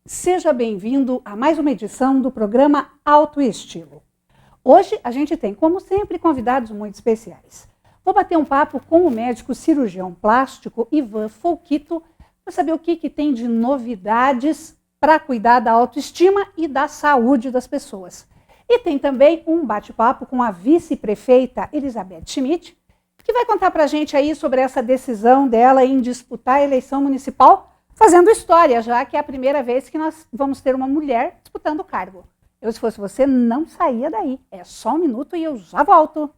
Seja bem-vindo a mais uma edição do programa Auto e Estilo. Hoje a gente tem, como sempre, convidados muito especiais. Vou bater um papo com o médico cirurgião plástico Ivan Folquito para saber o que tem de novidades para cuidar da autoestima e da saúde das pessoas. E tem também um bate-papo com a vice-prefeita Elizabeth Schmidt, que vai contar para a gente aí sobre essa decisão dela em disputar a eleição municipal, fazendo história, já que é a primeira vez que nós vamos ter uma mulher disputando o cargo. Eu, se fosse você, não saía daí. É só um minuto e eu já volto.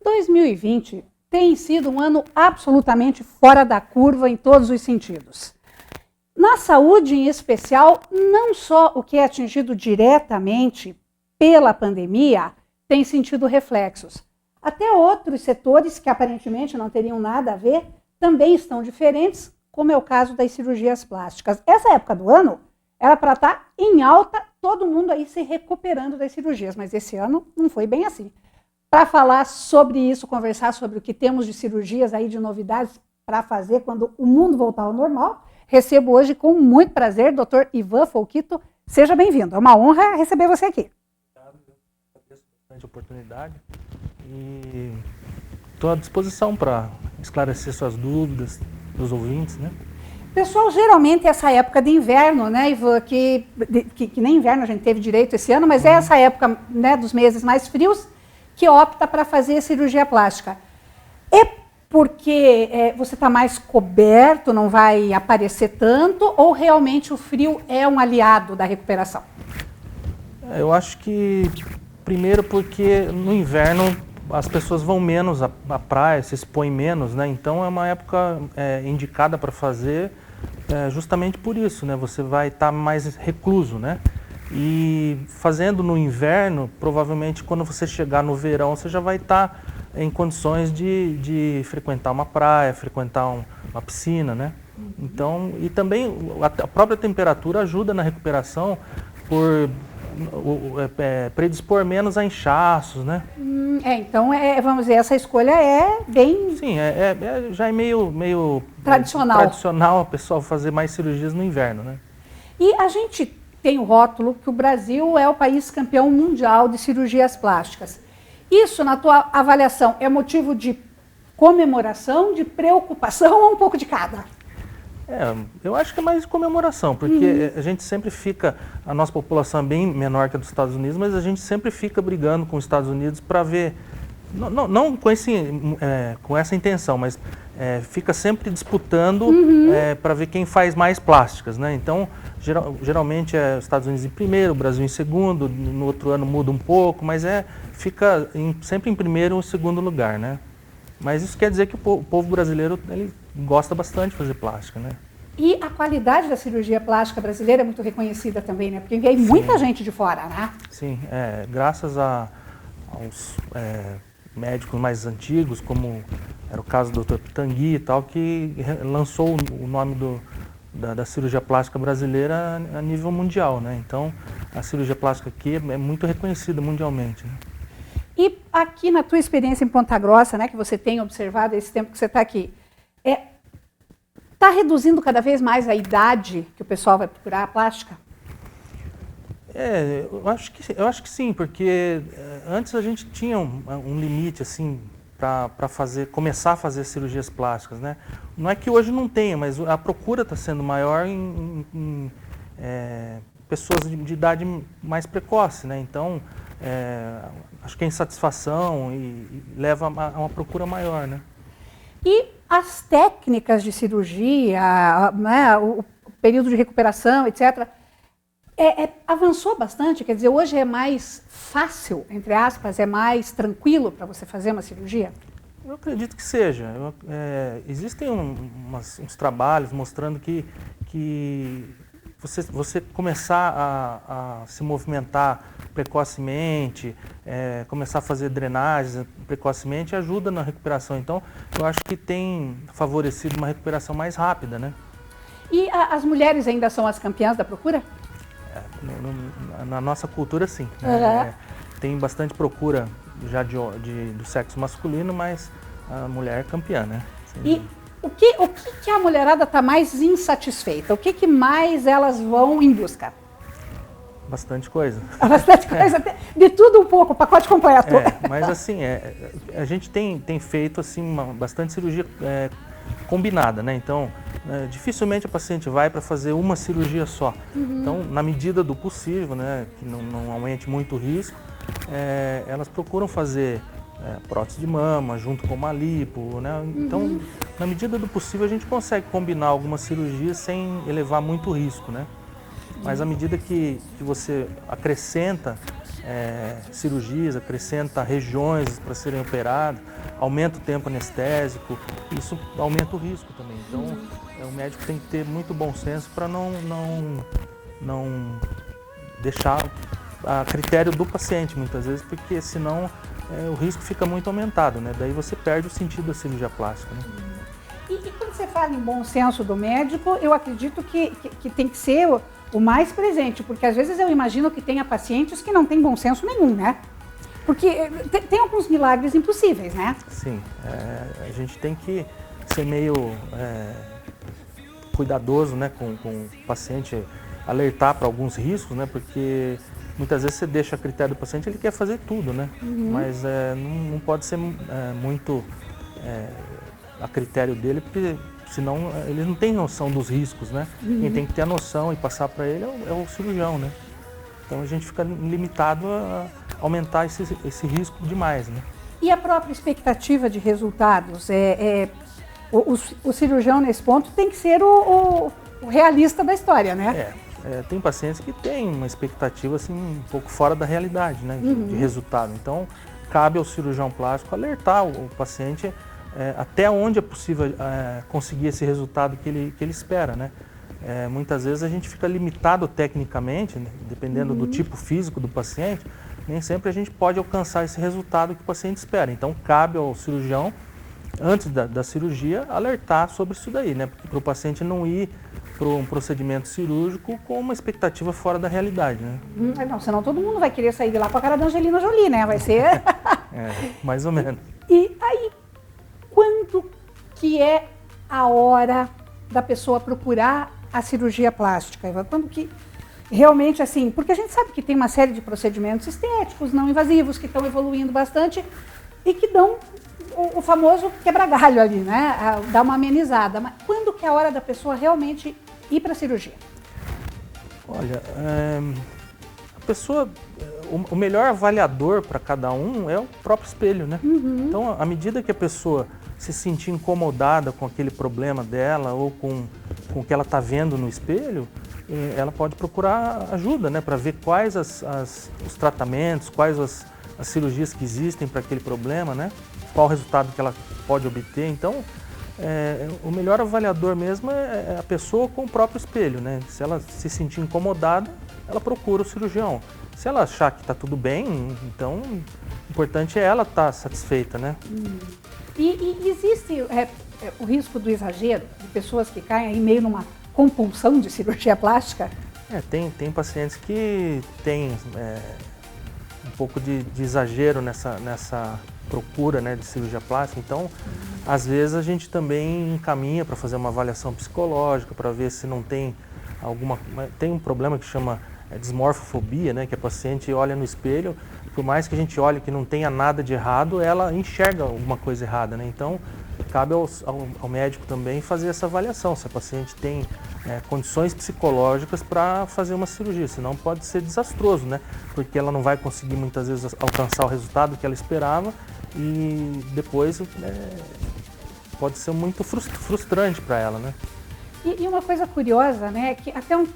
Em 2020 tem sido um ano absolutamente fora da curva em todos os sentidos. Na saúde, em especial, não só o que é atingido diretamente pela pandemia tem sentido reflexos. Até outros setores que aparentemente não teriam nada a ver também estão diferentes, como é o caso das cirurgias plásticas. Essa época do ano era para estar em alta, todo mundo aí se recuperando das cirurgias, mas esse ano não foi bem assim. Para falar sobre isso, conversar sobre o que temos de cirurgias aí, de novidades para fazer quando o mundo voltar ao normal, recebo hoje com muito prazer o Dr. Ivan Folquito. Seja bem-vindo, é uma honra receber você aqui. Obrigado, agradeço bastante a oportunidade e estou à disposição para esclarecer suas dúvidas dos ouvintes, né? Pessoal, geralmente essa época de inverno, né, Ivan, que nem inverno a gente teve direito esse ano, mas é essa época, né, dos meses mais frios, que opta para fazer cirurgia plástica. É porque você está mais coberto, não vai aparecer tanto, ou realmente o frio é um aliado da recuperação? Eu acho que, primeiro, porque no inverno as pessoas vão menos à praia, se expõem menos, né? Então é uma época indicada para fazer justamente por isso, né? Você vai estar mais recluso, né? E fazendo no inverno, provavelmente quando você chegar no verão, você já vai estar em condições de frequentar uma praia, frequentar uma piscina, né? Então, e também a própria temperatura ajuda na recuperação por predispor menos a inchaços, né? Então, vamos dizer, essa escolha é bem... Sim, já é meio tradicional o pessoal fazer mais cirurgias no inverno, né? E a gente tem o rótulo que o Brasil é o país campeão mundial de cirurgias plásticas. Isso, na tua avaliação, é motivo de comemoração, de preocupação ou um pouco de cada? Eu acho que é mais de comemoração, porque a gente sempre fica, a nossa população é bem menor que a dos Estados Unidos, mas a gente sempre fica brigando com os Estados Unidos para ver, não com essa intenção, mas fica sempre disputando para ver quem faz mais plásticas, né? Então, geralmente é os Estados Unidos em primeiro, o Brasil em segundo, no outro ano muda um pouco, mas fica sempre em primeiro ou segundo lugar, né? Mas isso quer dizer que o povo brasileiro ele gosta bastante de fazer plástica, né? E a qualidade da cirurgia plástica brasileira é muito reconhecida também, né? Porque vem muita gente de fora, né? Sim, graças aos médicos mais antigos, como era o caso do Dr. Pitangui e tal, que lançou o nome da cirurgia plástica brasileira a nível mundial, né? Então, a cirurgia plástica aqui é muito reconhecida mundialmente, né? E aqui na tua experiência em Ponta Grossa, né, que você tem observado esse tempo que você está aqui, está reduzindo cada vez mais a idade que o pessoal vai procurar a plástica? Eu acho que sim, porque antes a gente tinha um limite assim para começar a fazer cirurgias plásticas, né? Não é que hoje não tenha, mas a procura está sendo maior em pessoas de idade mais precoce, né? Então, acho que a insatisfação e leva a uma procura maior, né? E as técnicas de cirurgia, né, o período de recuperação, etc., avançou bastante? Quer dizer, hoje é mais fácil, entre aspas, é mais tranquilo para você fazer uma cirurgia? Eu acredito que seja. Existem uns trabalhos mostrando que você começar a se movimentar precocemente, começar a fazer drenagens precocemente, ajuda na recuperação. Então, eu acho que tem favorecido uma recuperação mais rápida, né? E as mulheres ainda são as campeãs da procura? Na nossa cultura, sim. Né? Tem bastante procura já do sexo masculino, mas a mulher é campeã, né? E o que a mulherada está mais insatisfeita? O que mais elas vão em busca? Bastante coisa. Bastante coisa, de tudo um pouco, o pacote completo. Mas assim, a gente tem feito assim, bastante cirurgia combinada, né? Então, dificilmente a paciente vai para fazer uma cirurgia só. Então, na medida do possível, né, que não aumente muito o risco, elas procuram fazer prótese de mama junto com uma lipo, né? Então, na medida do possível, a gente consegue combinar algumas cirurgias sem elevar muito o risco, né? Mas à medida que você acrescenta cirurgias, acrescenta regiões para serem operadas, aumenta o tempo anestésico, isso aumenta o risco também. Então, o médico tem que ter muito bom senso para não deixar a critério do paciente, muitas vezes, porque senão o risco fica muito aumentado, né? Daí você perde o sentido da cirurgia plástica, né? E quando você fala em bom senso do médico, eu acredito que tem que ser o mais presente, porque às vezes eu imagino que tenha pacientes que não têm bom senso nenhum, né? Porque tem alguns milagres impossíveis, né? Sim, a gente tem que ser meio cuidadoso, né, com o paciente, alertar para alguns riscos, né? Porque muitas vezes você deixa a critério do paciente, ele quer fazer tudo, né? Mas não pode ser muito a critério dele, porque senão ele não tem noção dos riscos, né? Quem tem que ter a noção e passar para ele é o cirurgião, né? Então a gente fica limitado a aumentar esse risco demais, né? E a própria expectativa de resultados? O cirurgião nesse ponto tem que ser o realista da história, né? Tem pacientes que têm uma expectativa assim, um pouco fora da realidade, né, de resultado. Então, cabe ao cirurgião plástico alertar o paciente até onde é possível conseguir esse resultado que ele espera, né? Muitas vezes a gente fica limitado tecnicamente, né, dependendo do tipo físico do paciente, nem sempre a gente pode alcançar esse resultado que o paciente espera. Então, cabe ao cirurgião, antes da cirurgia, alertar sobre isso daí, né? Para o paciente não ir para um procedimento cirúrgico com uma expectativa fora da realidade, né? Não, senão todo mundo vai querer sair de lá com a cara da Angelina Jolie, né? Vai ser... mais ou menos. E aí, quando que é a hora da pessoa procurar a cirurgia plástica, Eva? Quando que realmente, assim, porque a gente sabe que tem uma série de procedimentos estéticos não invasivos que estão evoluindo bastante e que dão o famoso quebra-galho ali, né? Dá uma amenizada. Mas quando que é a hora da pessoa realmente ir para a cirurgia? Olha, a pessoa, o melhor avaliador para cada um é o próprio espelho, né? Então, à medida que a pessoa se sentir incomodada com aquele problema dela ou com o que ela está vendo no espelho, ela pode procurar ajuda, né? Para ver quais os tratamentos, quais as cirurgias que existem para aquele problema, né? Qual o resultado que ela pode obter. Então, o melhor avaliador mesmo é a pessoa com o próprio espelho, né? Se ela se sentir incomodada, ela procura o cirurgião. Se ela achar que está tudo bem, então o importante é ela estar satisfeita, né? E existe o risco do exagero, de pessoas que caem aí meio numa compulsão de cirurgia plástica? Tem pacientes que têm um pouco de exagero nessa procura, né, de cirurgia plástica. Então, às vezes a gente também encaminha para fazer uma avaliação psicológica, para ver se não tem tem um problema que chama dismorfofobia, né, que a paciente olha no espelho, por mais que a gente olhe que não tenha nada de errado, ela enxerga alguma coisa errada, né? Então, cabe ao médico também fazer essa avaliação, se a paciente tem condições psicológicas para fazer uma cirurgia, senão pode ser desastroso, né? Porque ela não vai conseguir muitas vezes alcançar o resultado que ela esperava e depois pode ser muito frustrante para ela, né? E uma coisa curiosa, né, que até um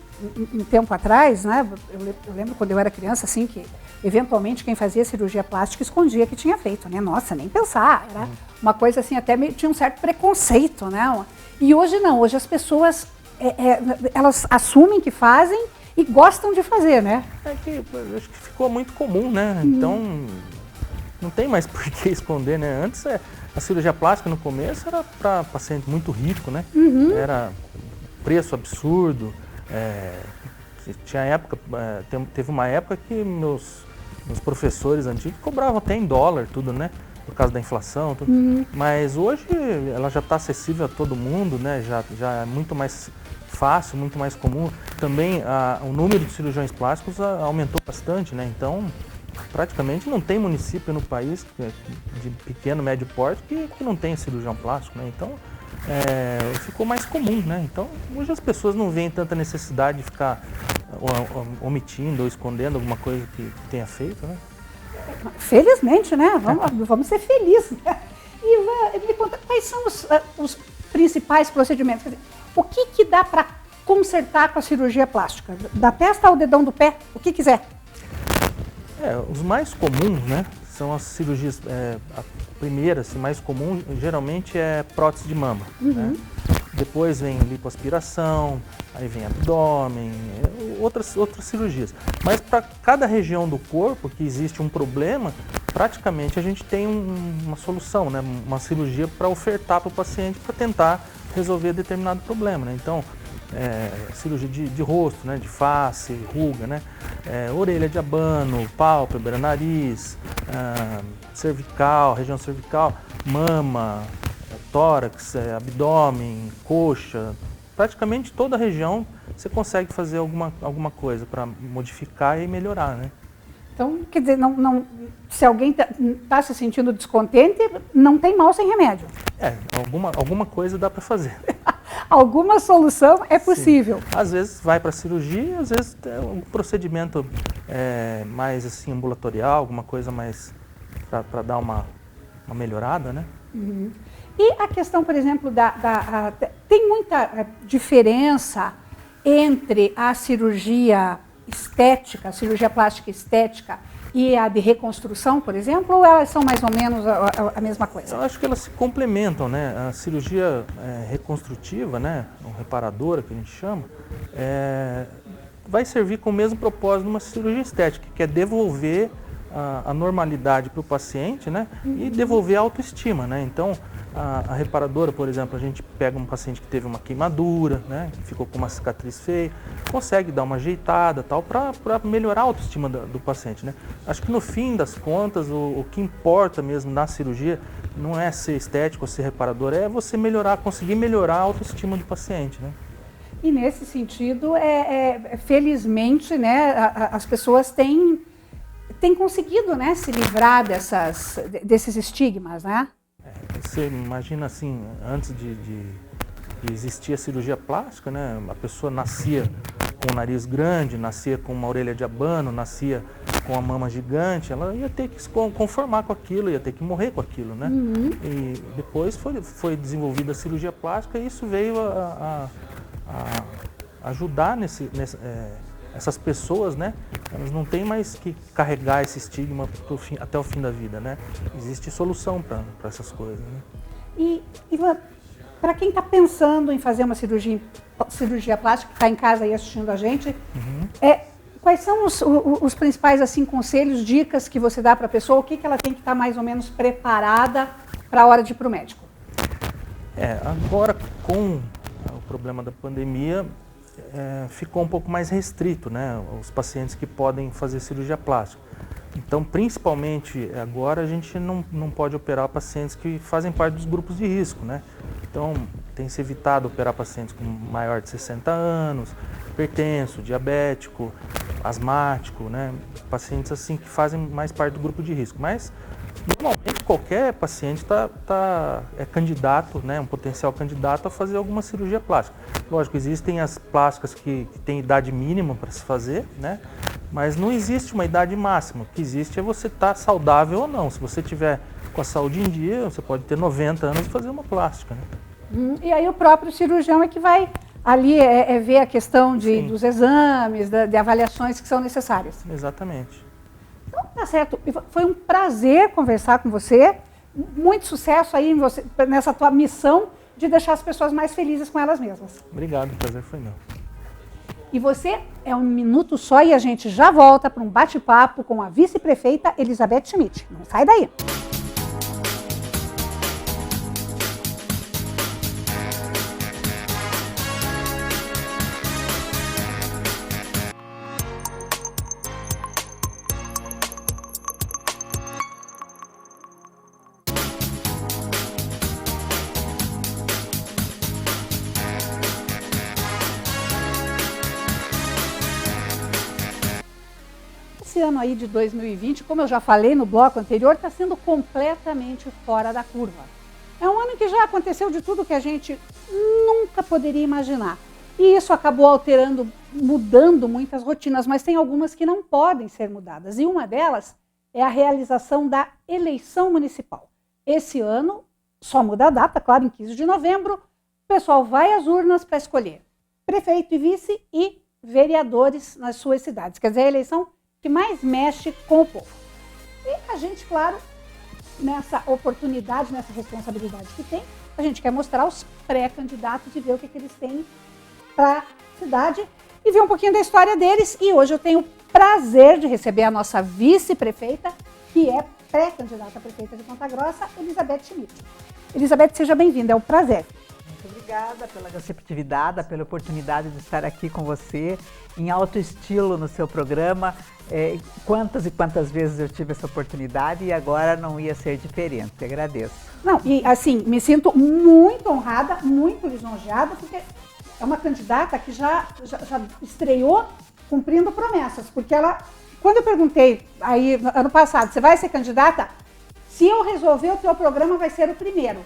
tempo atrás, né, eu lembro quando eu era criança, assim, que eventualmente quem fazia cirurgia plástica escondia que tinha feito, né? Nossa, nem pensar, era uma coisa assim, até tinha um certo preconceito, né? E hoje não, hoje as pessoas elas assumem que fazem e gostam de fazer, né? É que eu acho que ficou muito comum, né? Então, não tem mais por que esconder, né? Antes, a cirurgia plástica no começo era para paciente muito rico, né? Era preço absurdo. Tinha época, teve uma época que meus professores antigos cobravam até em dólar tudo, né? Por causa da inflação, tudo. Mas hoje ela já está acessível a todo mundo, né? Já é muito mais fácil, muito mais comum. Também o número de cirurgiões plásticos aumentou bastante, né? Então, praticamente não tem município no país de pequeno, médio porte que não tenha cirurgião plástico, né? Então, ficou mais comum, né? Então, hoje as pessoas não veem tanta necessidade de ficar omitindo ou escondendo alguma coisa que tenha feito, né? Felizmente, né? Vamos ser felizes. Né? E me conta, quais são os principais procedimentos? Quer dizer, o que dá para consertar com a cirurgia plástica? Da testa ao dedão do pé, o que quiser. Os mais comuns, né, são as cirurgias, a primeira, assim, mais comum, geralmente é prótese de mama. Né? Depois vem lipoaspiração, aí vem abdômen, outras cirurgias. Mas para cada região do corpo que existe um problema, praticamente a gente tem uma solução, né? Uma cirurgia para ofertar para o paciente para tentar resolver determinado problema. Né? Então, cirurgia de rosto, né? De face, ruga, né? Orelha de abano, pálpebra, nariz, cervical, região cervical, mama, tórax, abdômen, coxa, praticamente toda a região você consegue fazer alguma coisa para modificar e melhorar, né? Então, quer dizer, se alguém está se sentindo descontente, não tem mal sem remédio. Alguma coisa dá para fazer. Alguma solução é possível. Sim. Às vezes vai para cirurgia, às vezes é um procedimento mais assim ambulatorial, alguma coisa mais para dar uma melhorada, né? E a questão, por exemplo, tem muita diferença entre a cirurgia estética, a cirurgia plástica estética e a de reconstrução, por exemplo, ou elas são mais ou menos a mesma coisa? Eu acho que elas se complementam, né? A cirurgia reconstrutiva, né, ou reparadora que a gente chama, vai servir com o mesmo propósito numa cirurgia estética, que é devolver a normalidade para o paciente, né, e devolver a autoestima, né? Então, a reparadora, por exemplo, a gente pega um paciente que teve uma queimadura, né, que ficou com uma cicatriz feia, consegue dar uma ajeitada, tal, para melhorar a autoestima do paciente, né? Acho que no fim das contas, o que importa mesmo na cirurgia não é ser estético ou ser reparador, é você conseguir melhorar a autoestima do paciente, né? E nesse sentido, felizmente, né, as pessoas têm conseguido, né, se livrar desses estigmas, né? Você imagina assim, antes de existir a cirurgia plástica, né, a pessoa nascia com o nariz grande, nascia com uma orelha de abano, nascia com a mama gigante, ela ia ter que se conformar com aquilo, ia ter que morrer com aquilo, né? E depois foi desenvolvida a cirurgia plástica e isso veio a ajudar essas pessoas, né? Elas não têm mais que carregar esse estigma até o fim da vida, né? Existe solução para essas coisas, né? E para quem está pensando em fazer uma cirurgia plástica, que está em casa aí assistindo a gente, quais são os principais assim, conselhos, dicas que você dá para a pessoa? O que ela tem que estar mais ou menos preparada para a hora de ir para o médico? Agora, com o problema da pandemia, ficou um pouco mais restrito, né, os pacientes que podem fazer cirurgia plástica. Então, principalmente agora, a gente não pode operar pacientes que fazem parte dos grupos de risco, né? Então, tem se evitado operar pacientes com maior de 60 anos, hipertenso, diabético, asmático, né? Pacientes assim que fazem mais parte do grupo de risco. Mas, normalmente, qualquer paciente é candidato, né, um potencial candidato a fazer alguma cirurgia plástica. Lógico, existem as plásticas que têm idade mínima para se fazer, né, mas não existe uma idade máxima. O que existe é você estar saudável ou não. Se você tiver com a saúde em dia, você pode ter 90 anos e fazer uma plástica, né? E aí o próprio cirurgião é que vai ali ver a questão dos exames, de avaliações que são necessárias. Exatamente. Então, tá certo. Foi um prazer conversar com você. Muito sucesso aí nessa tua missão de deixar as pessoas mais felizes com elas mesmas. Obrigado, o prazer foi meu. E você é um minuto só e a gente já volta para um bate-papo com a vice-prefeita Elizabeth Schmidt. Não sai daí. Esse ano aí de 2020, como eu já falei no bloco anterior, está sendo completamente fora da curva. É um ano em que já aconteceu de tudo que a gente nunca poderia imaginar. E isso acabou alterando, mudando muitas rotinas, mas tem algumas que não podem ser mudadas. E uma delas é a realização da eleição municipal. Esse ano, só muda a data, claro, em 15 de novembro, o pessoal vai às urnas para escolher prefeito e vice e vereadores nas suas cidades. Quer dizer, a eleição que mais mexe com o povo. E a gente, claro, nessa oportunidade, nessa responsabilidade que tem, a gente quer mostrar os pré-candidatos e ver o que eles têm para a cidade e ver um pouquinho da história deles. E hoje eu tenho o prazer de receber a nossa vice-prefeita, que é pré-candidata a prefeita de Ponta Grossa, Elizabeth Schmidt. Elizabeth, seja bem-vinda, é um prazer. Muito obrigada pela receptividade, pela oportunidade de estar aqui com você, em alto estilo no seu programa. Quantas e quantas vezes eu tive essa oportunidade e agora não ia ser diferente. Agradeço. Não, e assim, me sinto muito honrada, muito lisonjeada, porque é uma candidata que já estreou cumprindo promessas, porque ela, quando eu perguntei aí ano passado, você vai ser candidata? Se eu resolver, o teu programa vai ser o primeiro.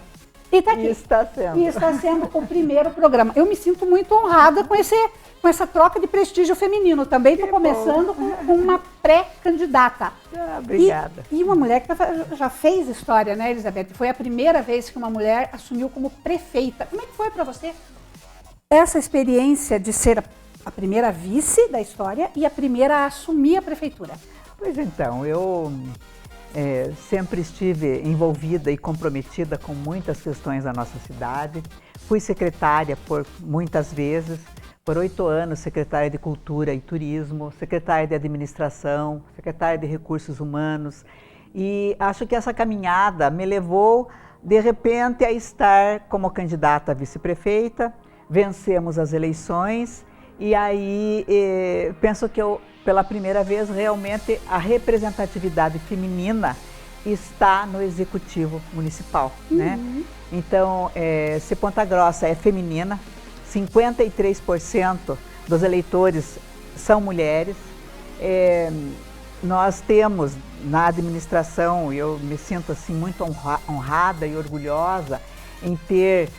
E tá aqui. E está sendo. E está sendo o primeiro programa. Eu me sinto muito honrada com essa troca de prestígio feminino. Também estou começando com uma pré-candidata. Obrigada. E uma mulher que já fez história, né, Elizabeth? Foi a primeira vez que uma mulher assumiu como prefeita. Como é que foi para você essa experiência de ser a primeira vice da história e a primeira a assumir a prefeitura? Pois então, eu sempre estive envolvida e comprometida com muitas questões da nossa cidade. Fui secretária por muitas vezes, por 8 anos, secretária de Cultura e Turismo, secretária de Administração, secretária de Recursos Humanos. E acho que essa caminhada me levou, de repente, a estar como candidata a vice-prefeita. Vencemos as eleições e aí penso que pela primeira vez, realmente, a representatividade feminina está no Executivo Municipal, né? Então, se Ponta Grossa é feminina, 53% dos eleitores são mulheres. Nós temos na administração, eu me sinto assim muito honrada e orgulhosa em ter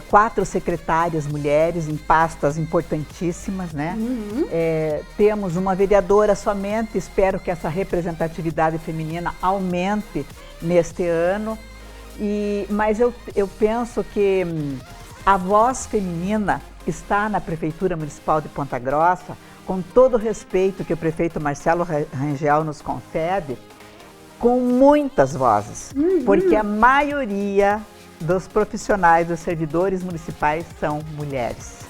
4 secretárias mulheres em pastas importantíssimas, né? Temos uma vereadora somente, espero que essa representatividade feminina aumente neste ano. Mas eu penso que a voz feminina está na Prefeitura Municipal de Ponta Grossa, com todo o respeito que o prefeito Marcelo Rangel nos concede, com muitas vozes, porque a maioria dos profissionais, dos servidores municipais são mulheres.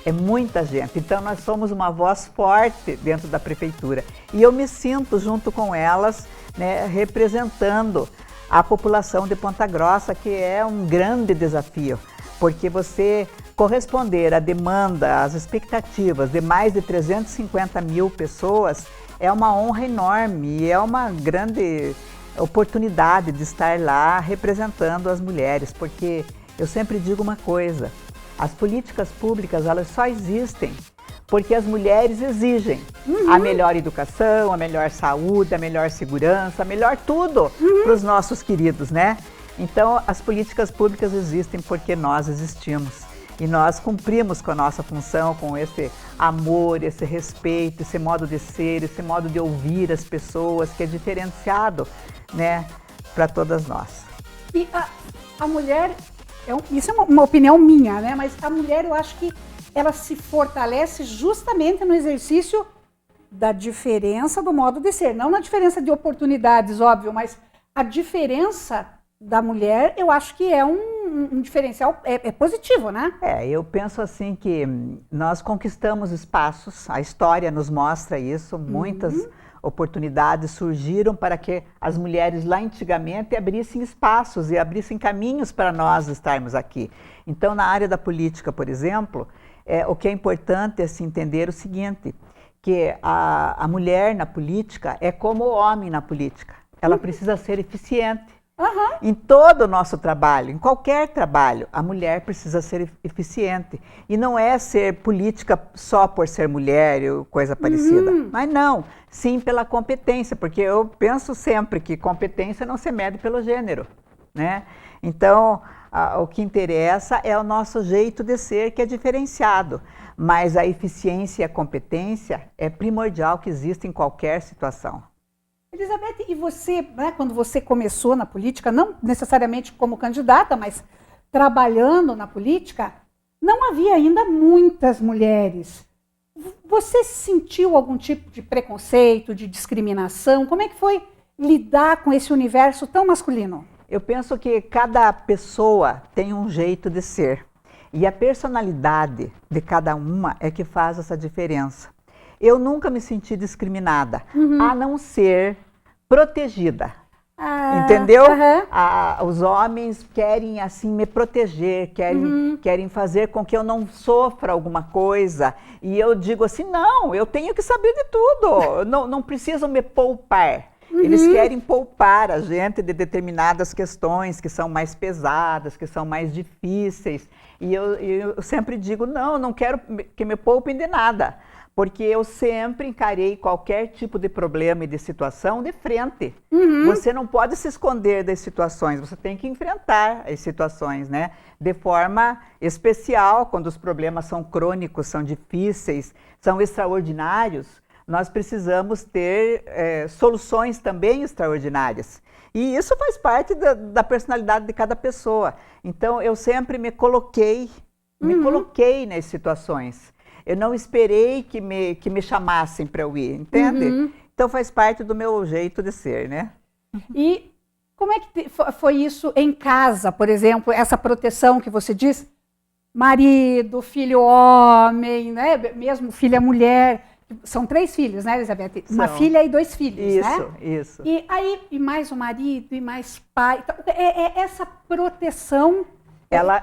É muita gente, então nós somos uma voz forte dentro da prefeitura. E eu me sinto junto com elas, né, representando a população de Ponta Grossa, que é um grande desafio, porque você corresponder à demanda, às expectativas de mais de 350 mil pessoas é uma honra enorme e é uma grande oportunidade de estar lá representando as mulheres, porque eu sempre digo uma coisa, as políticas públicas elas só existem porque as mulheres exigem a melhor educação, a melhor saúde, a melhor segurança, a melhor tudo para os nossos queridos, né? Então as políticas públicas existem porque nós existimos e nós cumprimos com a nossa função, com esse amor, esse respeito, esse modo de ser, esse modo de ouvir as pessoas que é diferenciado, né, para todas nós. E a mulher, isso é uma opinião minha, né? Mas a mulher, eu acho que ela se fortalece justamente no exercício da diferença do modo de ser. Não na diferença de oportunidades, óbvio, mas a diferença da mulher, eu acho que é um diferencial positivo, né? Eu penso assim que nós conquistamos espaços, a história nos mostra isso, muitas oportunidades surgiram para que as mulheres lá antigamente abrissem espaços e abrissem caminhos para nós estarmos aqui. Então, na área da política, por exemplo, o que é importante é se entender o seguinte, que a mulher na política é como o homem na política. Ela precisa ser eficiente. Em todo o nosso trabalho, em qualquer trabalho, a mulher precisa ser eficiente. E não é ser política só por ser mulher ou coisa parecida. Mas não, sim pela competência, porque eu penso sempre que competência não se mede pelo gênero, né? Então, o que interessa é o nosso jeito de ser, que é diferenciado. Mas a eficiência e a competência é primordial que exista em qualquer situação. Elizabeth, e você, né, quando você começou na política, não necessariamente como candidata, mas trabalhando na política, não havia ainda muitas mulheres. Você sentiu algum tipo de preconceito, de discriminação? Como é que foi lidar com esse universo tão masculino? Eu penso que cada pessoa tem um jeito de ser. E a personalidade de cada uma é que faz essa diferença. Eu nunca me senti discriminada, a não ser protegida. Entendeu? Os homens querem assim me proteger, querem fazer com que eu não sofra alguma coisa. E eu digo assim, não, eu tenho que saber de tudo, não precisam me poupar. Eles querem poupar a gente de determinadas questões que são mais pesadas, que são mais difíceis. E eu sempre digo, não quero que me poupem de nada. Porque eu sempre encarei qualquer tipo de problema e de situação de frente. Você não pode se esconder das situações, você tem que enfrentar as situações, né? De forma especial, quando os problemas são crônicos, são difíceis, são extraordinários, nós precisamos ter soluções também extraordinárias. E isso faz parte da personalidade de cada pessoa. Então, eu sempre me coloquei nas situações. Eu não esperei que me chamassem para eu ir, entende? Então faz parte do meu jeito de ser, né? E como é que foi isso em casa, por exemplo, essa proteção que você diz? Marido, filho homem, né? Mesmo filha mulher. São 3 filhos, né, Elizabeth? Uma filha e 2 filhos, né? Isso. E aí, e mais o marido, e mais pai. Então, essa proteção...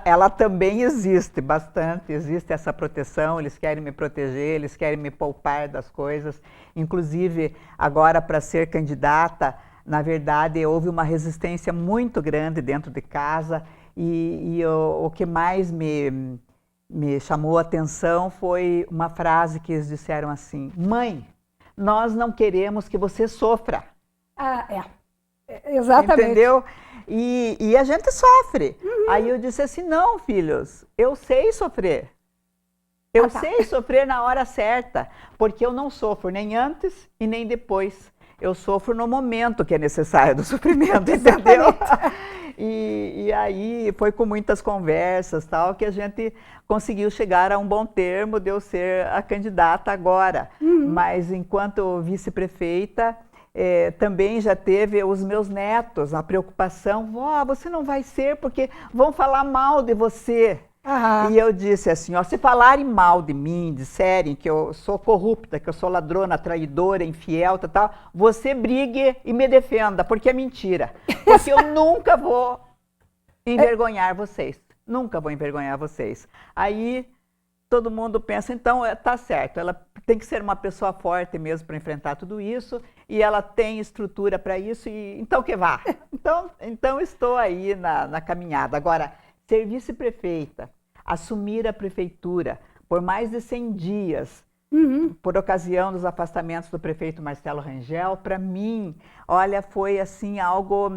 Ela também existe bastante, existe essa proteção, eles querem me proteger, eles querem me poupar das coisas. Inclusive, agora para ser candidata, na verdade, houve uma resistência muito grande dentro de casa e o que mais me chamou a atenção foi uma frase que eles disseram assim, mãe, nós não queremos que você sofra. Exatamente. Entendeu? E a gente sofre. Aí eu disse assim, não, filhos, eu sei sofrer. Eu sei sofrer na hora certa, porque eu não sofro nem antes e nem depois. Eu sofro no momento que é necessário do sofrimento, entendeu? E aí foi com muitas conversas tal que a gente conseguiu chegar a um bom termo de eu ser a candidata agora. Mas enquanto vice-prefeita, também já teve os meus netos, a preocupação, vó, você não vai ser porque vão falar mal de você. E eu disse assim, ó, se falarem mal de mim, disserem que eu sou corrupta, que eu sou ladrona, traidora, infiel, tal, você brigue e me defenda, porque é mentira. Porque eu nunca vou envergonhar vocês. Nunca vou envergonhar vocês. Aí todo mundo pensa, então tá certo, ela tem que ser uma pessoa forte mesmo para enfrentar tudo isso, e ela tem estrutura para isso, e então que vá. Então estou aí na caminhada. Agora, ser vice-prefeita, assumir a prefeitura por mais de 100 dias, por ocasião dos afastamentos do prefeito Marcelo Rangel, para mim, olha, foi assim algo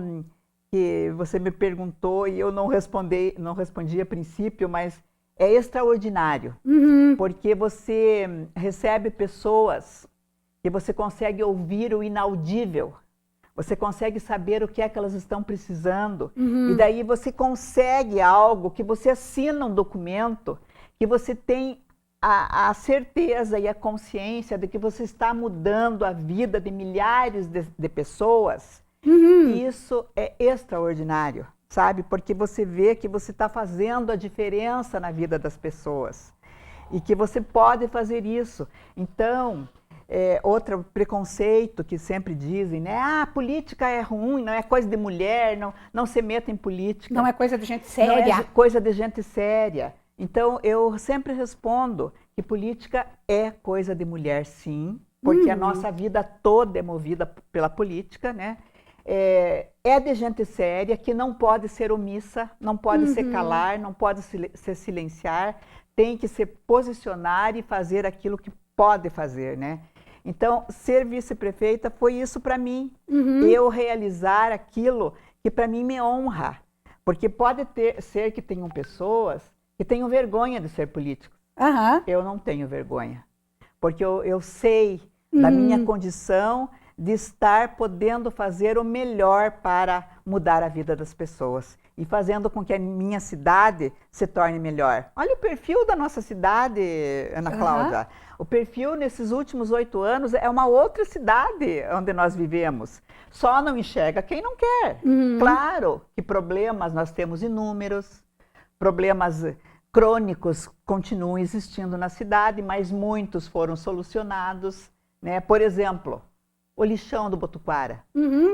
que você me perguntou e eu não respondi a princípio, mas é extraordinário, porque você recebe pessoas que você consegue ouvir o inaudível, você consegue saber o que é que elas estão precisando, e daí você consegue algo que você assina um documento, que você tem a certeza e a consciência de que você está mudando a vida de milhares de pessoas. Isso é extraordinário, sabe? Porque você vê que você está fazendo a diferença na vida das pessoas e que você pode fazer isso. Então, outro preconceito que sempre dizem, né? Ah, política é ruim, não é coisa de mulher, não se meta em política. Não é coisa de gente séria. Não é coisa de gente séria. Então, eu sempre respondo que política é coisa de mulher, sim, porque a nossa vida toda é movida pela política, né? É de gente séria que não pode ser omissa, não pode se calar, não pode se silenciar, tem que se posicionar e fazer aquilo que pode fazer, né? Então, ser vice-prefeita foi isso para mim, eu realizar aquilo que para mim me honra, porque pode ser que tenham pessoas que tenham vergonha de ser políticos. Eu não tenho vergonha, porque eu sei da minha condição de estar podendo fazer o melhor para mudar a vida das pessoas e fazendo com que a minha cidade se torne melhor. Olha o perfil da nossa cidade, Ana Cláudia. O perfil nesses últimos 8 anos é uma outra cidade onde nós vivemos. Só não enxerga quem não quer. Claro que problemas nós temos inúmeros, problemas crônicos continuam existindo na cidade, mas muitos foram solucionados, né? Por exemplo, o lixão do Botuquara.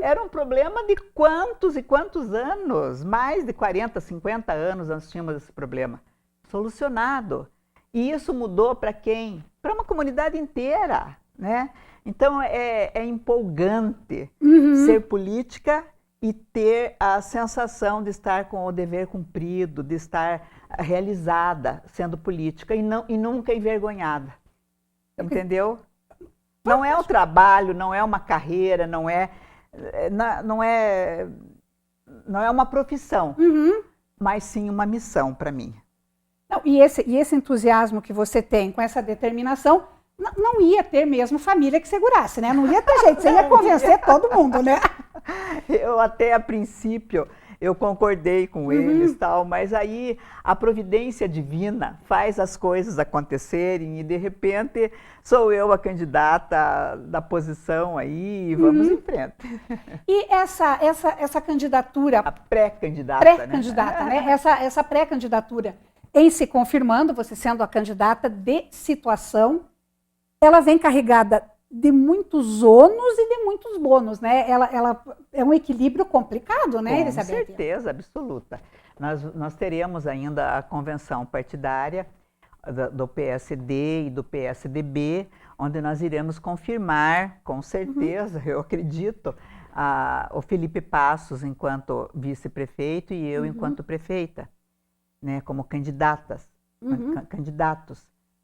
Era um problema de quantos e quantos anos, mais de 40, 50 anos nós tínhamos esse problema. Solucionado. E isso mudou para quem? Para uma comunidade inteira, né? Então é empolgante ser política e ter a sensação de estar com o dever cumprido, de estar realizada sendo política e nunca envergonhada. Entendeu? Não é um trabalho, não é uma carreira, não é uma profissão, mas sim uma missão para mim. Não, e esse entusiasmo que você tem com essa determinação, não ia ter mesmo família que segurasse, né? Não ia ter jeito, você ia convencer todo mundo, né? Eu até a princípio, eu concordei com eles, tal, mas aí a providência divina faz as coisas acontecerem e de repente sou eu a candidata da posição aí e vamos em frente. E essa candidatura... A pré-candidata, né? Essa pré-candidatura em se confirmando, você sendo a candidata de situação, ela vem carregada de muitos ônus e de muitos bônus, né? Ela é um equilíbrio complicado, né, Elizabeth? Com certeza, absoluta. Nós teremos ainda a convenção partidária do PSD e do PSDB, onde nós iremos confirmar, com certeza, eu acredito, o Felipe Passos enquanto vice-prefeito e eu enquanto prefeita, né, como candidatos,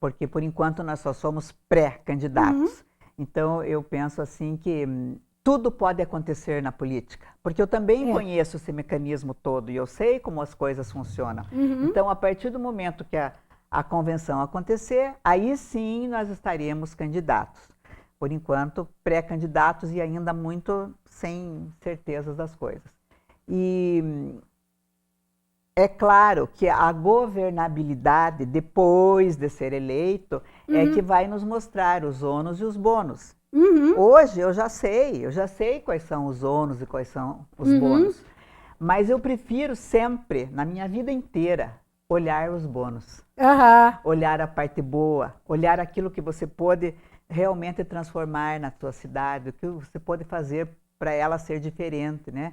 porque por enquanto nós só somos pré-candidatos. Então, eu penso assim que tudo pode acontecer na política, porque eu também conheço esse mecanismo todo e eu sei como as coisas funcionam. Então, a partir do momento que a convenção acontecer, aí sim nós estaremos candidatos. Por enquanto, pré-candidatos e ainda muito sem certezas das coisas. E é claro que a governabilidade, depois de ser eleito, é que vai nos mostrar os ônus e os bônus. Hoje eu já sei quais são os ônus e quais são os bônus. Mas eu prefiro sempre, na minha vida inteira, olhar os bônus. Olhar a parte boa, olhar aquilo que você pode realmente transformar na sua cidade, o que você pode fazer para ela ser diferente, né?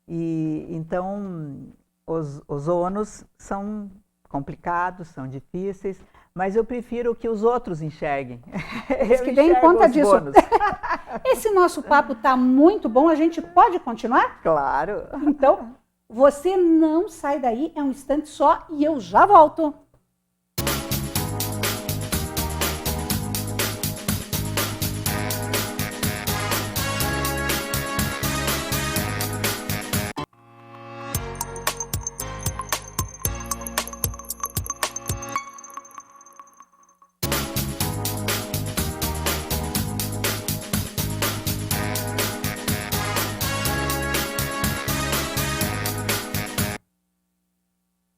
E então... Os ônus são complicados, são difíceis, mas eu prefiro que os outros enxerguem. Que deem conta disso. Esse nosso papo está muito bom, a gente pode continuar? Claro. Então, você não sai daí, é um instante só e eu já volto.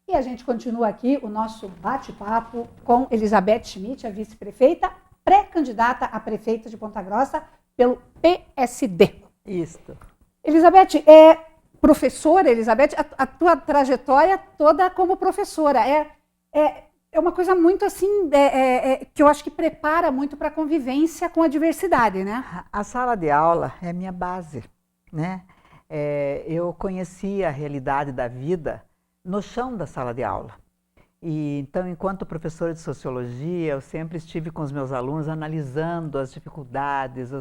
E a gente continua aqui o nosso bate-papo com Elizabeth Schmidt, a vice-prefeita, pré-candidata a prefeita de Ponta Grossa pelo PSD. Isso. Elizabeth, professora, Elizabeth, a tua trajetória toda como professora é uma coisa muito assim, que eu acho que prepara muito para a convivência com a diversidade, né? A sala de aula é a minha base, né? Eu conheci a realidade da vida no chão da sala de aula. E então, enquanto professora de sociologia, eu sempre estive com os meus alunos analisando as dificuldades,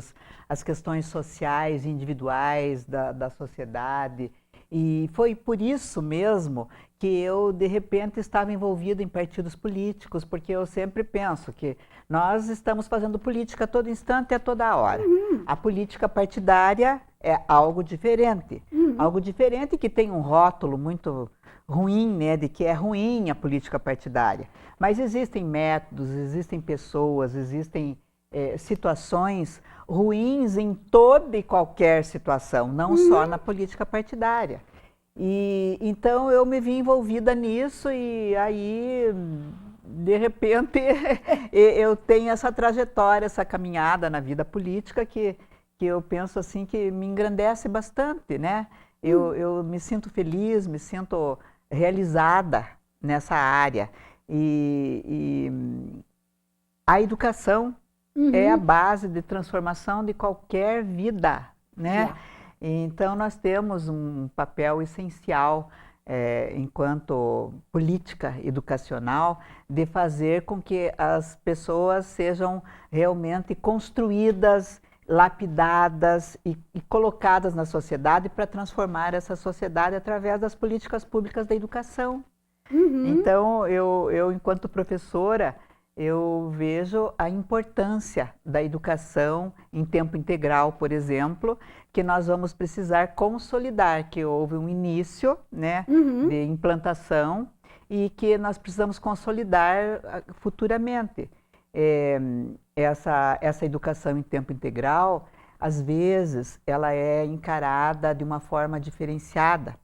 as questões sociais e individuais da sociedade. E foi por isso mesmo que eu, de repente, estava envolvida em partidos políticos, porque eu sempre penso que nós estamos fazendo política a todo instante e a toda hora. A política partidária é algo diferente. Algo diferente que tem um rótulo muito ruim, né, de que é ruim a política partidária. Mas existem métodos, existem pessoas, existem situações ruins em toda e qualquer situação, não só na política partidária. E então eu me vi envolvida nisso e aí, de repente, eu tenho essa trajetória, essa caminhada na vida política que eu penso assim que me engrandece bastante, né? Eu me sinto feliz, me sinto realizada nessa área. E a educação é a base de transformação de qualquer vida, né? Então, nós temos um papel essencial, enquanto política educacional, de fazer com que as pessoas sejam realmente construídas, lapidadas e colocadas na sociedade para transformar essa sociedade através das políticas públicas da educação. Então, eu, enquanto professora, eu vejo a importância da educação em tempo integral, por exemplo, que nós vamos precisar consolidar, que houve um início, né, de implantação e que nós precisamos consolidar futuramente. Essa educação em tempo integral, às vezes, ela é encarada de uma forma diferenciada,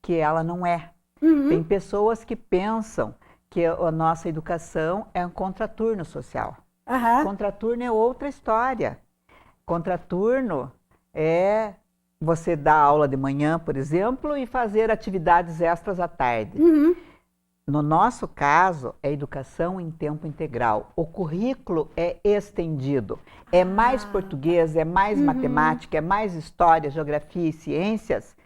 que ela não é. Tem pessoas que pensam que a nossa educação é um contraturno social. Contraturno é outra história. Contraturno é você dar aula de manhã, por exemplo, e fazer atividades extras à tarde. No nosso caso, é educação em tempo integral. O currículo é estendido. É mais português, é mais matemática, é mais história, geografia e ciências,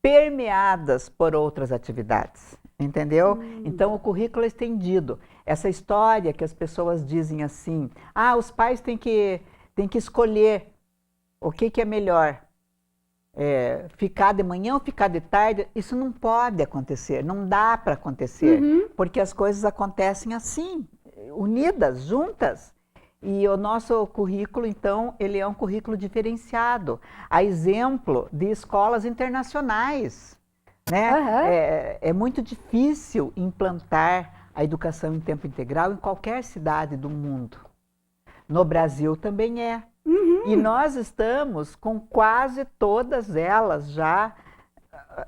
permeadas por outras atividades. Entendeu? Então, o currículo é estendido. Essa história que as pessoas dizem assim, os pais têm que escolher o que é melhor, ficar de manhã ou ficar de tarde, isso não pode acontecer, não dá para acontecer, porque as coisas acontecem assim, unidas, juntas. E o nosso currículo, então, ele é um currículo diferenciado, a exemplo de escolas internacionais. Né? É muito difícil implantar a educação em tempo integral em qualquer cidade do mundo. No Brasil também é. E nós estamos com quase todas elas já,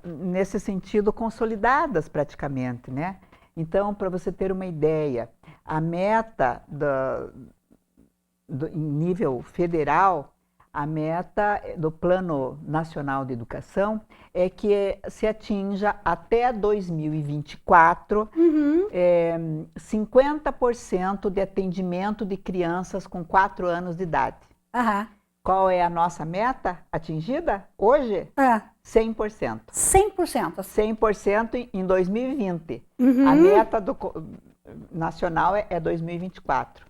nesse sentido, consolidadas praticamente, né? Então, para você ter uma ideia, a meta em nível federal, a meta do Plano Nacional de Educação é que se atinja até 2024 50% de atendimento de crianças com 4 anos de idade. Qual é a nossa meta atingida hoje? 100%. 100%? 100% em 2020. A meta nacional é 2024.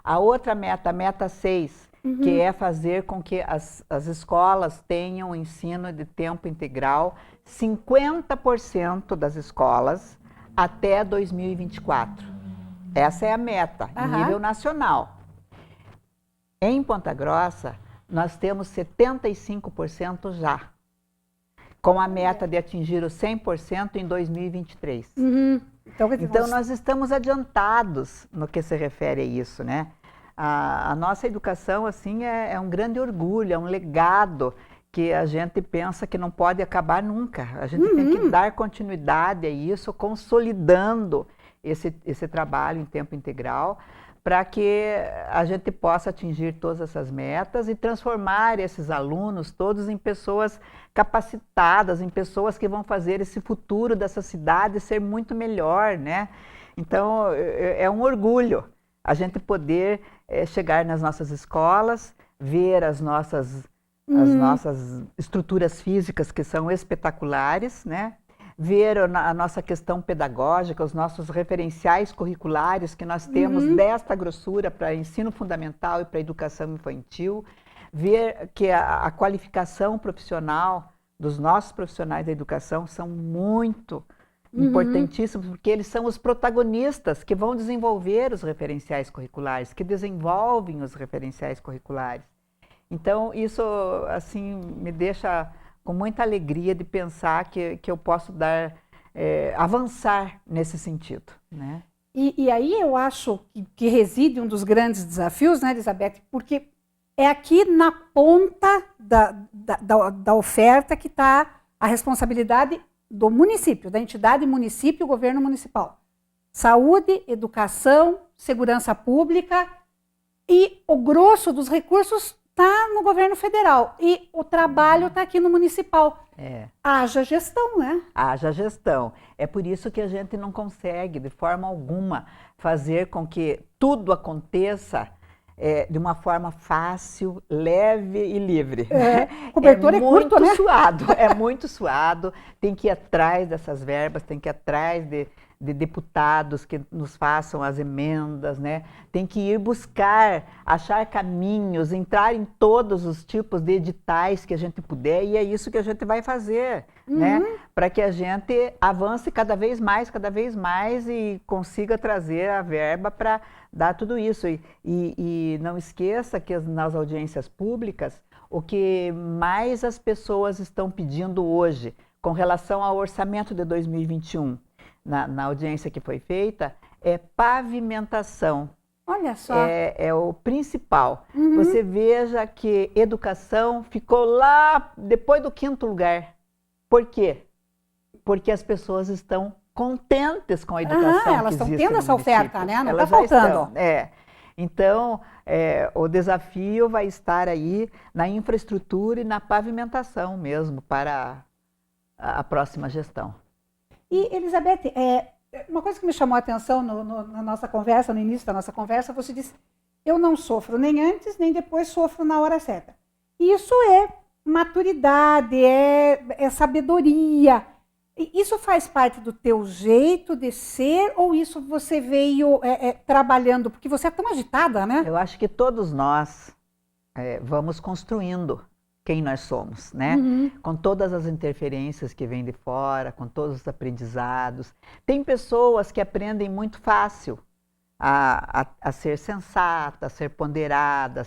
A outra meta, a meta 6, que é fazer com que as escolas tenham ensino de tempo integral, 50% das escolas até 2024. Essa é a meta, em nível nacional. Em Ponta Grossa, nós temos 75% já, com a meta de atingir os 100% em 2023. Então, nós estamos adiantados no que se refere a isso, né? A nossa educação, assim, é um grande orgulho, é um legado que a gente pensa que não pode acabar nunca. A gente tem que dar continuidade a isso, consolidando esse trabalho em tempo integral, para que a gente possa atingir todas essas metas e transformar esses alunos todos em pessoas capacitadas, em pessoas que vão fazer esse futuro dessa cidade ser muito melhor, né? Então, é um orgulho a gente poder chegar nas nossas escolas, ver as nossas estruturas físicas que são espetaculares, né? Ver a nossa questão pedagógica, os nossos referenciais curriculares que nós temos desta grossura para ensino fundamental e para educação infantil, ver que a qualificação profissional dos nossos profissionais da educação são muito importantíssimos, porque eles são os protagonistas que vão desenvolver os referenciais curriculares, que desenvolvem os referenciais curriculares. Então, isso assim me deixa com muita alegria de pensar que eu posso avançar nesse sentido, né? E aí eu acho que reside um dos grandes desafios, né, Elizabeth? Porque é aqui na ponta da oferta que está a responsabilidade do município, da entidade município e governo municipal. Saúde, educação, segurança pública e o grosso dos recursos está no governo federal e o trabalho está aqui no municipal. Haja gestão, né? Haja gestão. É por isso que a gente não consegue, de forma alguma, fazer com que tudo aconteça de uma forma fácil, leve e livre. O cobertor é curto, né? É muito suado, tem que ir atrás dessas verbas, tem que ir atrás de deputados que nos façam as emendas, né? Tem que ir buscar, achar caminhos, entrar em todos os tipos de editais que a gente puder, e é isso que a gente vai fazer, né? Para que a gente avance cada vez mais e consiga trazer a verba para dar tudo isso. E não esqueça que nas audiências públicas, o que mais as pessoas estão pedindo hoje, com relação ao orçamento de 2021, na audiência que foi feita, é pavimentação. Olha só. É o principal. Você veja que educação ficou lá depois do 5º lugar. Por quê? Porque as pessoas estão contentes com a educação. Elas estão tendo essa oferta, né? Não está faltando. Então, o desafio vai estar aí na infraestrutura e na pavimentação mesmo para a próxima gestão. E, Elizabeth, uma coisa que me chamou a atenção na nossa conversa, no início da nossa conversa, você disse, eu não sofro nem antes, nem depois sofro na hora certa. Isso é maturidade, é sabedoria. Isso faz parte do teu jeito de ser ou isso você veio trabalhando? Porque você é tão agitada, né? Eu acho que todos nós vamos construindo quem nós somos, né? Com todas as interferências que vêm de fora, com todos os aprendizados. Tem pessoas que aprendem muito fácil a ser sensata, a ser ponderada,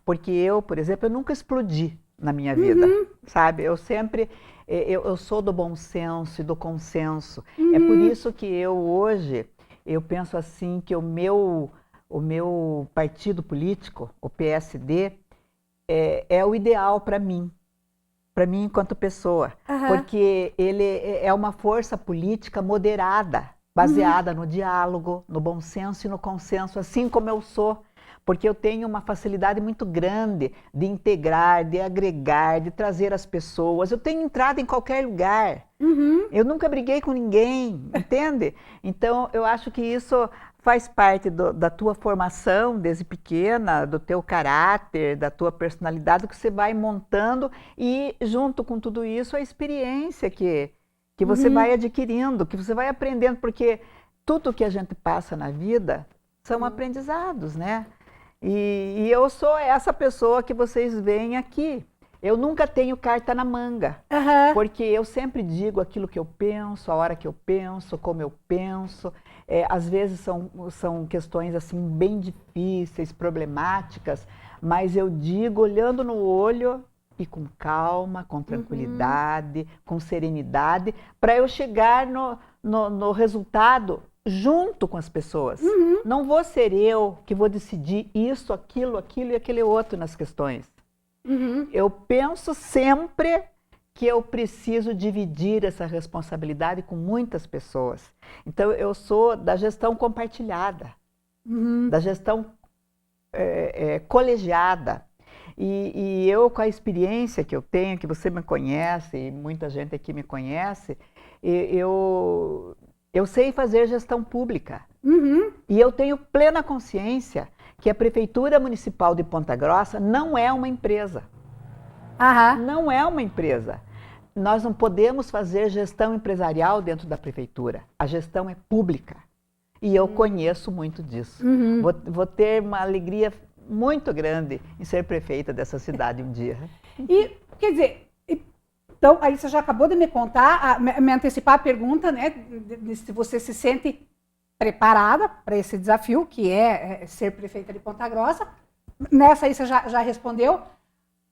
porque eu, por exemplo, eu nunca explodi na minha vida, sabe? Eu sempre, eu sou do bom senso e do consenso. É por isso que hoje, eu penso assim, que o meu partido político, o PSD, é o ideal para mim enquanto pessoa, porque ele é uma força política moderada, baseada no diálogo, no bom senso e no consenso, assim como eu sou, porque eu tenho uma facilidade muito grande de integrar, de agregar, de trazer as pessoas. Eu tenho entrado em qualquer lugar, eu nunca briguei com ninguém, entende? Então, eu acho que isso faz parte da tua formação desde pequena, do teu caráter, da tua personalidade que você vai montando e junto com tudo isso a experiência que você vai adquirindo, que você vai aprendendo, porque tudo que a gente passa na vida são aprendizados, né? E eu sou essa pessoa que vocês veem aqui. Eu nunca tenho carta na manga, porque eu sempre digo aquilo que eu penso, a hora que eu penso, como eu penso. Às vezes são questões assim bem difíceis, problemáticas, mas eu digo olhando no olho e com calma, com tranquilidade, com serenidade, para eu chegar no resultado junto com as pessoas. Não vou ser eu que vou decidir isso, aquilo e aquele outro nas questões. Eu penso sempre que eu preciso dividir essa responsabilidade com muitas pessoas. Então, eu sou da gestão compartilhada. da gestão colegiada. E eu, com a experiência que eu tenho, que você me conhece, e muita gente aqui me conhece, eu sei fazer gestão pública. E eu tenho plena consciência que a Prefeitura Municipal de Ponta Grossa não é uma empresa. Não é uma empresa. Nós não podemos fazer gestão empresarial dentro da Prefeitura. A gestão é pública. E eu conheço muito disso. Vou ter uma alegria muito grande em ser prefeita dessa cidade um dia. E, quer dizer, então, aí você já acabou de me contar, me antecipar a pergunta, né, se você se sente preparada para esse desafio, que é ser prefeita de Ponta Grossa. Nessa aí você já respondeu.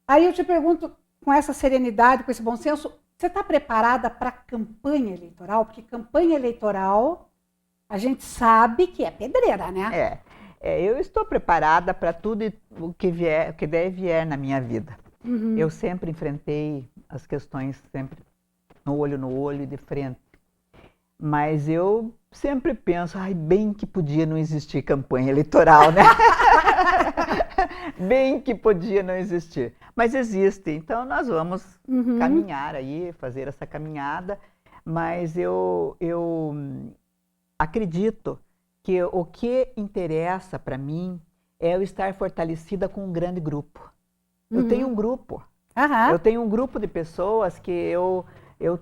Aí eu te pergunto, com essa serenidade, com esse bom senso, você está preparada para a campanha eleitoral? Porque campanha eleitoral, a gente sabe que é pedreira, né? Eu estou preparada para tudo o que vier na minha vida. Eu sempre enfrentei as questões sempre no olho e de frente. Mas eu sempre penso, bem que podia não existir campanha eleitoral, né? Bem que podia não existir. Mas existe, então nós vamos caminhar aí, fazer essa caminhada. Mas eu acredito que o que interessa para mim é eu estar fortalecida com um grande grupo. Eu tenho um grupo. Eu tenho um grupo de pessoas que eu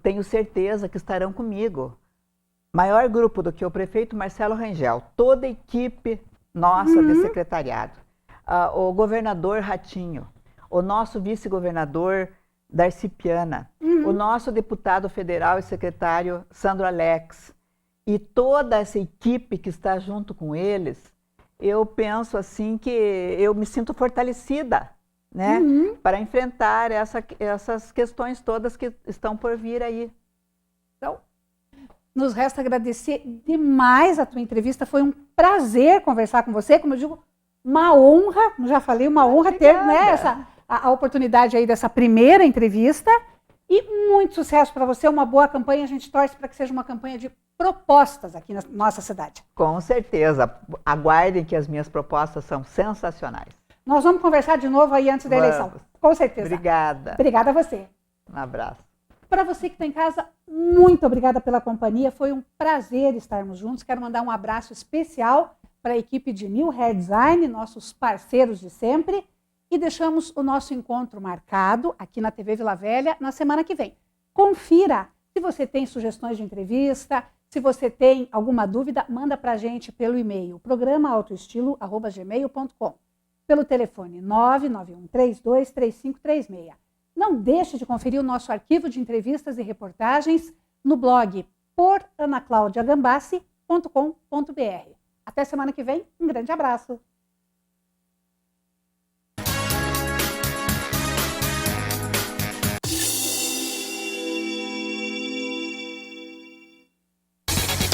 tenho certeza que estarão comigo. Maior grupo do que o prefeito Marcelo Rangel, toda a equipe nossa de secretariado, o governador Ratinho, o nosso vice-governador Darcy Piana, o nosso deputado federal e secretário Sandro Alex, e toda essa equipe que está junto com eles, eu penso assim que eu me sinto fortalecida, né, para enfrentar essas questões todas que estão por vir aí. Então, nos resta agradecer demais a tua entrevista, foi um prazer conversar com você, como eu digo, uma honra, como já falei, uma honra ter, né, a oportunidade aí dessa primeira entrevista, e muito sucesso para você, uma boa campanha, a gente torce para que seja uma campanha de propostas aqui na nossa cidade. Com certeza, aguardem que as minhas propostas são sensacionais. Nós vamos conversar de novo aí antes da eleição, com certeza. Obrigada. Obrigada a você. Um abraço. Para você que está em casa, muito obrigada pela companhia. Foi um prazer estarmos juntos. Quero mandar um abraço especial para a equipe de New Hair Design, nossos parceiros de sempre. E deixamos o nosso encontro marcado aqui na TV Vila Velha na semana que vem. Confira. Se você tem sugestões de entrevista, se você tem alguma dúvida, manda para a gente pelo e-mail programaautoestilo@gmail.com, pelo telefone 991323536. Não deixe de conferir o nosso arquivo de entrevistas e reportagens no blog poranaclaudiagambassi.com.br. Até semana que vem, um grande abraço!